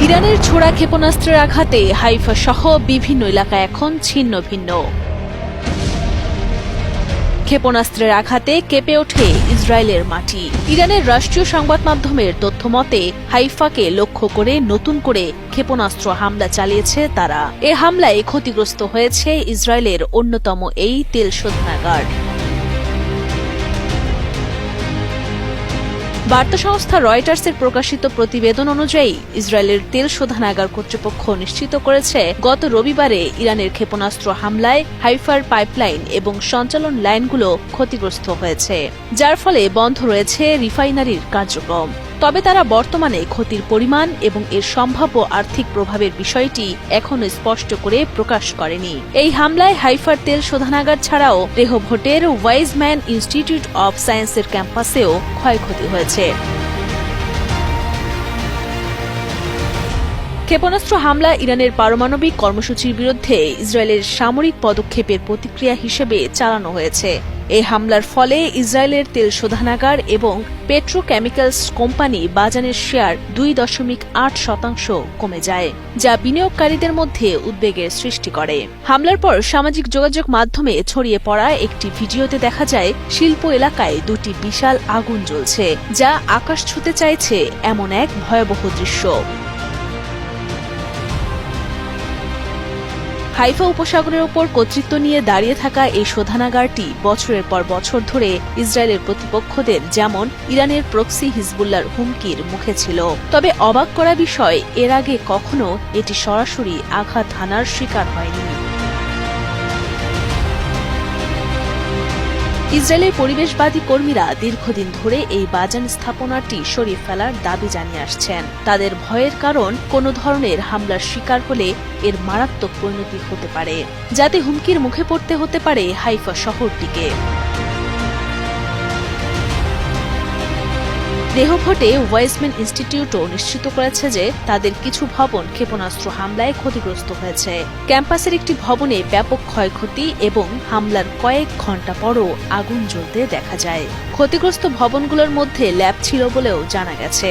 ইরানের ছোড়া ক্ষেপণাস্ত্রের আঘাতে হাইফা সহ বিভিন্ন এলাকা এখন ছিন্ন ভিন্ন। ক্ষেপণাস্ত্রের আঘাতে কেঁপে ওঠে ইসরায়েলের মাটি। ইরানের রাষ্ট্রীয় সংবাদ মাধ্যমের তথ্য মতে হাইফাকে লক্ষ্য করে নতুন করে ক্ষেপণাস্ত্র হামলা চালিয়েছে তারা। এ হামলায় ক্ষতিগ্রস্ত হয়েছে ইসরায়েলের অন্যতম এই তেল শোধনাগার। বার্তা সংস্থা রয়টার্সের প্রকাশিত প্রতিবেদন অনুযায়ী ইসরায়েলের তেল শোধনাগার কর্তৃপক্ষ নিশ্চিত করেছে গত রবিবারে ইরানের ক্ষেপণাস্ত্র হামলায় হাইফার পাইপলাইন এবং সঞ্চালন লাইনগুলো ক্ষতিগ্রস্ত হয়েছে, যার ফলে বন্ধ রয়েছে রিফাইনারির কার্যক্রম। তবে তারা বর্তমানে ক্ষতির পরিমাণ এবং এর সম্ভাব্য আর্থিক প্রভাবের বিষয়টি এখনো স্পষ্ট করে প্রকাশ করেনি। এই হামলায় হাইফার তেল শোধনাগার ছাড়াও রেহভোটের ওয়াইজম্যান ইনস্টিটিউট অব সায়েন্সের ক্যাম্পাসেও ক্ষয়ক্ষতি হয়েছে। ক্ষেপণাস্ত্র হামলা ইরানের পারমাণবিক কর্মসূচির বিরুদ্ধে ইসরায়েলের সামরিক পদক্ষেপের প্রতিক্রিয়া হিসেবে চালানো হয়েছে। এই হামলার ফলে ইসরায়েলের তেল শোধনাগার এবং পেট্রোকেমিক্যালস কোম্পানি বাজানের শেয়ার 2.8% কমে যায়, যা বিনিয়োগকারীদের মধ্যে উদ্বেগের সৃষ্টি করে। হামলার পর সামাজিক যোগাযোগ মাধ্যমে ছড়িয়ে পড়া একটি ভিডিওতে দেখা যায় শিল্প এলাকায় দুটি বিশাল আগুন জ্বলছে, যা আকাশ ছুঁতে চাইছে এমন এক ভয়াবহ দৃশ্য। হাইফা উপসাগরের ওপর কর্তৃত্ব নিয়ে দাঁড়িয়ে থাকা এই শোধনাগারটি বছরের পর বছর ধরে ইসরায়েলের প্রতিপক্ষদের যেমন ইরানের প্রক্সি হিজবুল্লাহর হুমকির মুখে ছিল। তবে অবাক করা বিষয়, এর আগে কখনো এটি সরাসরি আঘাত হানার শিকার হয়নি। ইসরায়েলের পরিবেশবাদী কর্মীরা দীর্ঘদিন ধরে এই বাজান স্থাপনাটি সরিয়ে ফেলার দাবি জানিয়ে আসছেন। তাদের ভয়ের কারণ, কোনো ধরনের হামলার শিকার হলে এর মারাত্মক পরিণতি হতে পারে, যাতে হুমকির মুখে পড়তে হতে পারে হাইফা শহরটিকে। রেহভোটে ওয়াইজম্যান ইনস্টিটিউটও নিশ্চিত করেছে যে তাদের কিছু ভবন ক্ষেপণাস্ত্র হামলায় ক্ষতিগ্রস্ত হয়েছে। ক্যাম্পাসের একটি ভবনে ব্যাপক ক্ষয়ক্ষতি এবং হামলার কয়েক ঘণ্টা পরও আগুন জ্বলতে দেখা যায়। ক্ষতিগ্রস্ত ভবনগুলোর মধ্যে ল্যাব ছিল বলেও জানা গেছে।